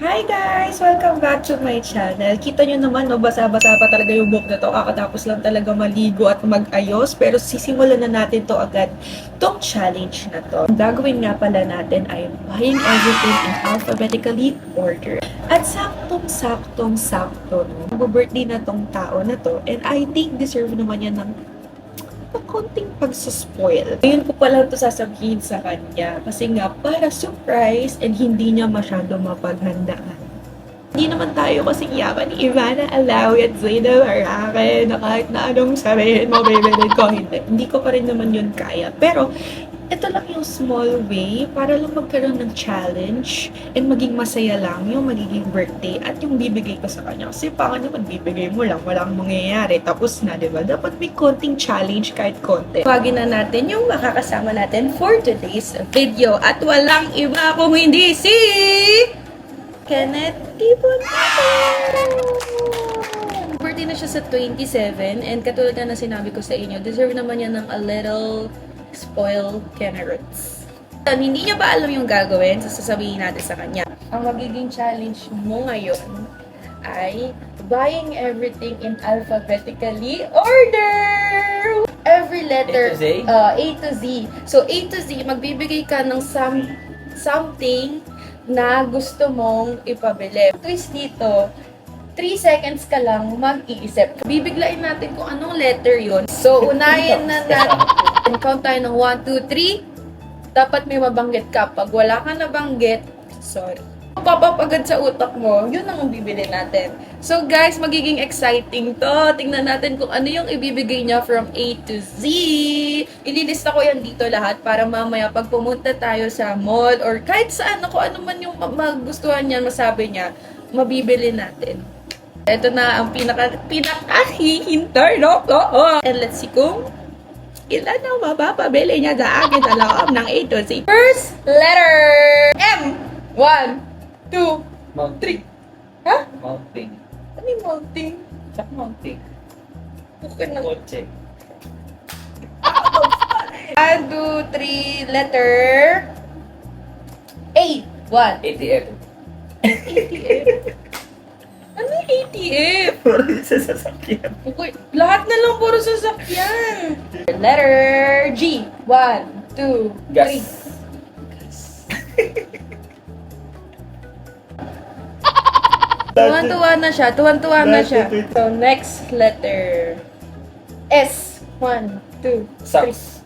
Hi guys! Welcome back to my channel. Kita nyo naman, no, basa-basa pa talaga yung book na to. Kakatapos lang talaga maligo at mag-ayos. Pero sisimulan na natin to agad, tong challenge na to. Ang gagawin nga pala natin ay buying everything in alphabetically order. At saktong-sakto, no? Mag-birthday na tong tao na to. And I think deserve naman yan ng konting pagsaspoil. Ngayon ko pala ito sasabihin sa kanya kasi nga para surprise and hindi niya masyado mapaghandaan. Hindi naman tayo kasing yaman ni Ivana Alawi at Zayda Barake na kahit na anong sabihin mo, baby, ko hindi ko pa rin naman yun kaya. Pero ito lang yung small way para lang magkaroon ng challenge and maging masaya lang yung magiging birthday at yung bibigay ko sa kanya. Kasi baka naman bibigay mo lang, walang mangyayari. Tapos na, diba? Dapat may konting challenge kahit konti. Tawagin na natin yung makakasama natin for today's video. At walang iba kung hindi si Kenneth Ibonito! Birthday na siya sa 27 and katulad na sinabi ko sa inyo, deserve naman yan ng a little spoil carrots. Hindi niya ba alam yung gagawin? Sasabihin natin sa kanya. Ang magiging challenge mo ngayon ay buying everything in alphabetically order! Every letter, A to Z. So, A to Z, magbibigay ka ng something na gusto mong ipabili. Twist dito, 3 seconds ka lang mag-iisip. Bibiglain natin kung anong letter yon. So, unahin na natin. Count tayo ng 1, 2, 3. Dapat may mabanggit ka. Pag wala ka nabanggit, sorry. Papapagad sa utak mo, yun ang bibili natin. So guys, magiging exciting to. Tingnan natin kung ano yung ibibigay niya from A to Z. Ililista ko yan dito lahat para mamaya pag pumunta tayo sa mall or kahit saan, kung ano man yung magustuhan niya, masabi niya, mabibili natin. Ito na ang pinakahihintay, no? And let's see kung ilan ang mapapabili niya sa akin sa loob ng A to Z. First letter, M. 1, 2, 3. Ha? Mounting. Ano yung mounting? Check mounting. Bukod ng... Kotse. 1, 2, 3, letter A. 1. ATM. ATF. Ano yung ATF? Sa sasakyan. Okay, lahat na lang puro sasakyan. Letter G. 1, 2, 3. Gas. Tuwan-tuwa na siya. Tuwan-tuwa na siya. So, next letter. S. 1, 2, 3. Socks.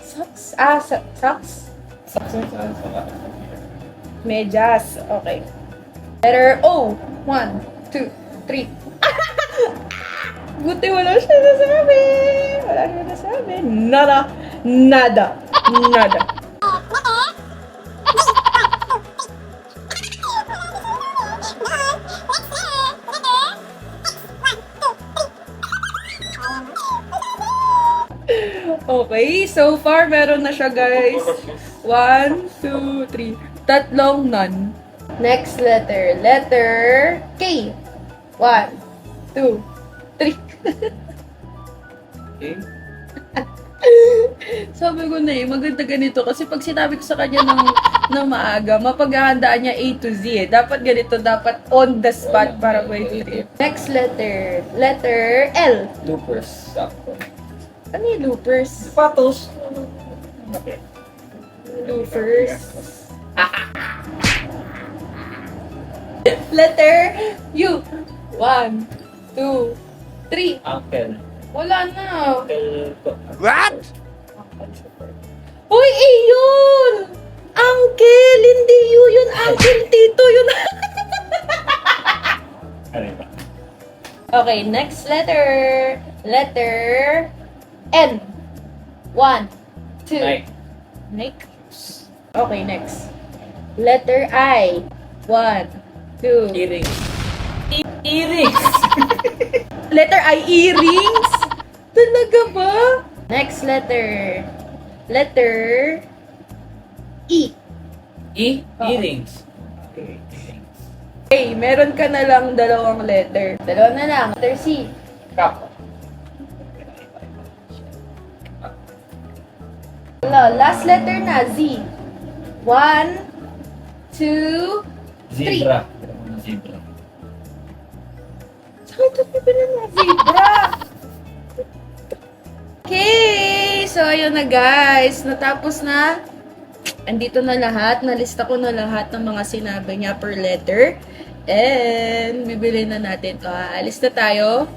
Socks? Ah, socks? Socks. Medyas. Okay. Letter O. 1, 2, 3. Buti wala siya nasabi. Wala siya nasabi. Nada. Nada. Nada. Okay, so far meron na siya guys. 1, 2, 3. Tatlong none. Next letter. Letter K. 1, 2, 3. Okay. Sabi ko na maganda ganito kasi pag sinabi ko sa kanya ng maaga, mapaghahandaan niya A to Z eh. Dapat ganito, dapat on the spot para may trip. Next letter. Letter L. Loopers. Sakto. Ano yung loopers? Patos. Loopers. Letter U. 1, 2, 3. Uncle. Wala na. Uncle. What? Uncle support. Uy, yun! Uncle! Hindi yun. Uncle, tito yun. Ano ba? Okay, next letter. Letter N. 1, 2. Nike. Nike. Okay, next. Letter I. 1, 2. Earrings. Earrings! Letter I, earrings? Talaga ba? Next letter. Letter E. E? Oo. Earrings. Okay. Earrings. Okay, meron ka na lang dalawang letter. Dalawa na lang. Letter C. Cup. Wala, last letter na, Z. 1, 2, 3. Zebra. Zebra. Saan ito bibili ng zebra? Okay! So, ayun na guys. Natapos na. Andito na lahat. Nalista ko na lahat ng mga sinabi niya per letter. And, bibili na natin to. Alis na tayo.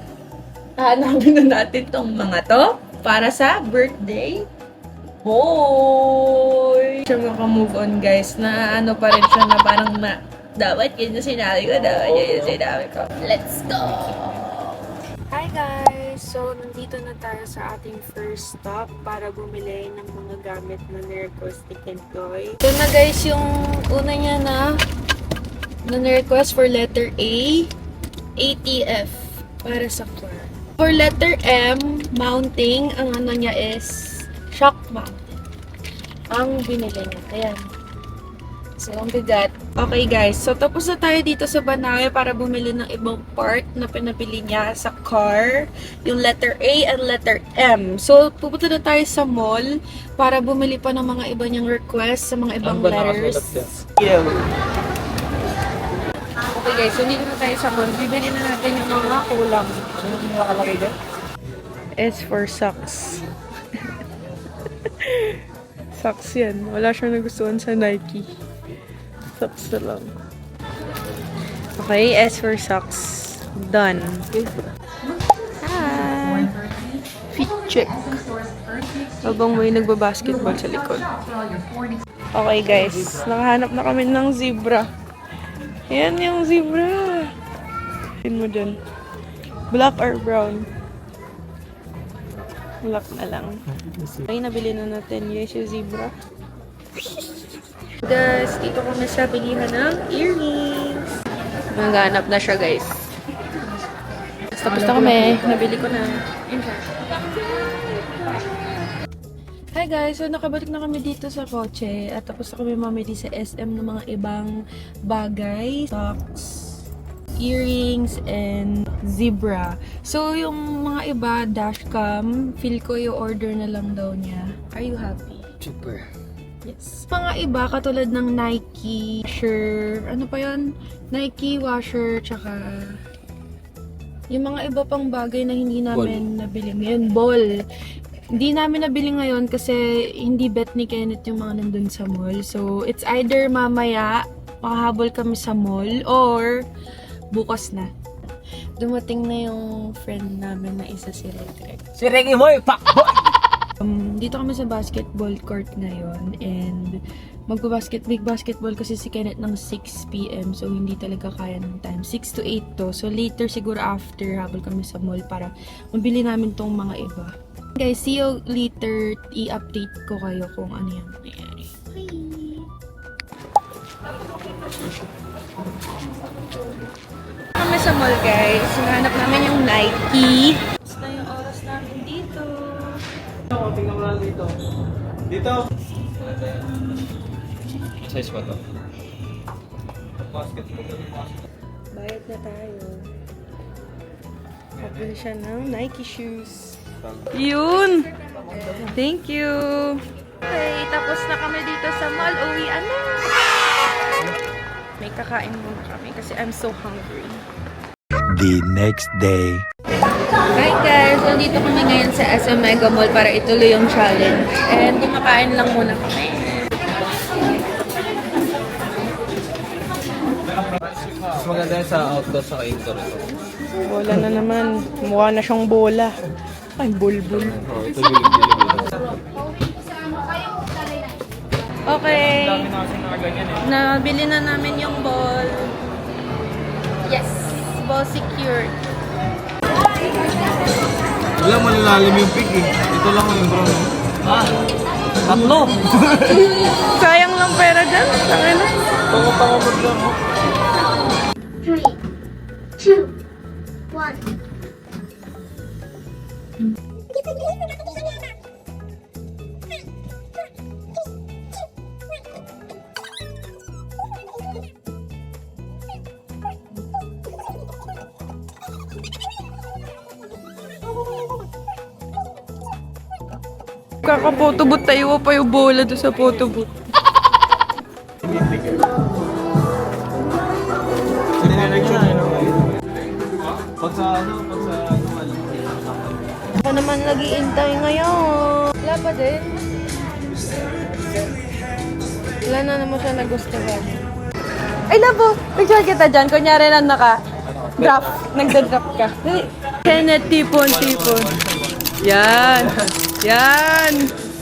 Hanapin na natin tong mga to para sa birthday boy. Siya maka-move on guys. Na ano pa rin siya na parang na dapat yun yung sinabi ko. Dapat yun yung sinabi ko. Let's go! Hi guys! So, nandito na tayo sa ating first stop para bumili ng mga gamit na ni-request ni Kentoy. Ito na guys yung una niya na ni-request for letter A, ATF para sa car. For letter M, mounting, ang ano niya is shock mount. Ang binili niya. Ayan. So, ang bigat. Okay guys, so tapos na tayo dito sa Banawe para bumili ng ibang part na pinabili niya sa car. Yung letter A and letter M. So, pupunta na tayo sa mall para bumili pa ng mga iba niyang request sa mga ibang letters. Okay guys, so dito na tayo sa mall. Bibili na natin yung mga kulang. Ano yung nakalagay dyan? S for socks. Socks yan. Wala siyang nagustuhan sa Nike. Socks na lang. Okay, S for socks. Done. Hi! Fit check. Habang may nagbabasketball sa likod. Okay guys, nakahanap na kami ng zebra. Ayan yung zebra. Pin mo dyan. Black or brown? Black na lang. Okay, nabili na natin. Yes, yung zebra. Guys, dito kami sa bilihan ng earrings. Naghanap na siya, guys. Tapos na kami. Nabili ko na. Hi guys! So, nakabalik na kami dito sa kotse. At tapos na kami mamili sa SM ng mga ibang bagay. Socks, earrings, and zebra. So, yung mga iba, dashcam, feel ko yung order na lang daw niya. Are you happy? Super. Yes. Mga iba, katulad ng Nike, washer, ano pa yun? Nike, washer, tsaka yung mga iba pang bagay na hindi namin nabili ngayon. Ball. Hindi namin nabili ngayon kasi hindi bet ni Kenneth yung mga nandun sa mall. So, it's either mamaya, makahabol kami sa mall, or bukas na. Dumating na yung friend namin na isa si Regret. Si Reggie Boy! Pakboy! Dito kami sa basketball court ngayon and big basketball kasi si Kenneth ng 6 PM so hindi talaga kaya ng time. 6 to 8 to. So later siguro after habol kami sa mall para mabili namin tong mga iba. Guys, see you later. I-update ko kayo kung ano yan nangyayari. Bye! Kami sa mall guys. Hinahanap namin yung Nike. Basta yung oras namin dito. Tingnan mo lang dito. Dito! Size ba ito? Bayad na tayo. Kapili siya ng Nike shoes. Yun! Thank you! Okay, tapos na kami dito sa mall. Uwian na! May kakain muna kami kasi I'm so hungry. The next day. Hi guys! Nandito kami ngayon sa SM Mega Mall para ituloy yung challenge. And kumakain lang muna kami. Mas maganda yun sa outdoor sa indoor ito. Bola na naman. Mukha na siyang bola. Ay, bulbul. Oh, ito bilig-bilig. Okay. Dami na kasi nakaganyan eh. Nabili na namin yung ball. Yes! Ball secured. Wala malalalim yung pig eh. Ito lang yung brown. Tatlo! Sayang lang pera dyan. Tangin na. Tango-tango mo lang. 3, 2, 1. Kaka-photobooth tayo pa yung bola doon sa photobooth. Sino Ako naman nag-iintay ngayon. Wala pa din. Wala na naman siya nagustuhan. Ay, labo! Picture kita dyan. Kunyari lang naka-draft. Nagda-draft ka. Kenneth, tipon. Yan. Yan.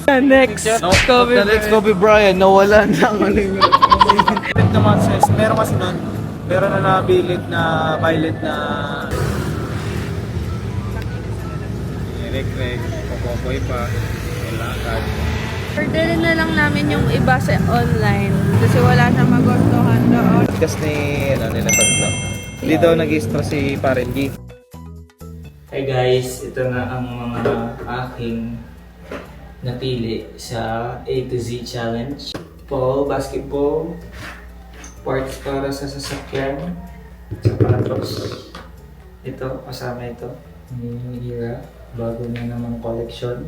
The next Kobe. The next Kobe Bryant, nawalan ng aling. naman sis, meron kasi nun, meron na nabilit na violet na rek, papopoy pa, kailangan. Orderin na lang namin yung iba sa online kasi wala siyang magustuhan doon. Kasi nila tatlo. Hindi daw nag-extra si Paren G. Hi guys, ito na ang mga aking napili sa A to Z Challenge. Basketball, parts para sa sasakyan, sapatos. Ito, kasama ito. Yung Hira, bago na namang collection.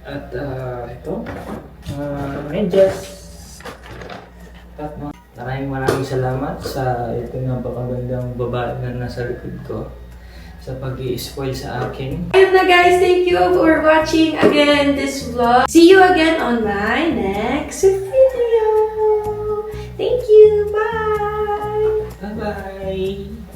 At ito, medyas. At maraming salamat sa ito napakagandang babae na nasa likod ko sa pag-i-spoil sa akin. Ayun na guys, thank you for watching again this vlog. See you again on my next video. Thank you, bye! Bye-bye!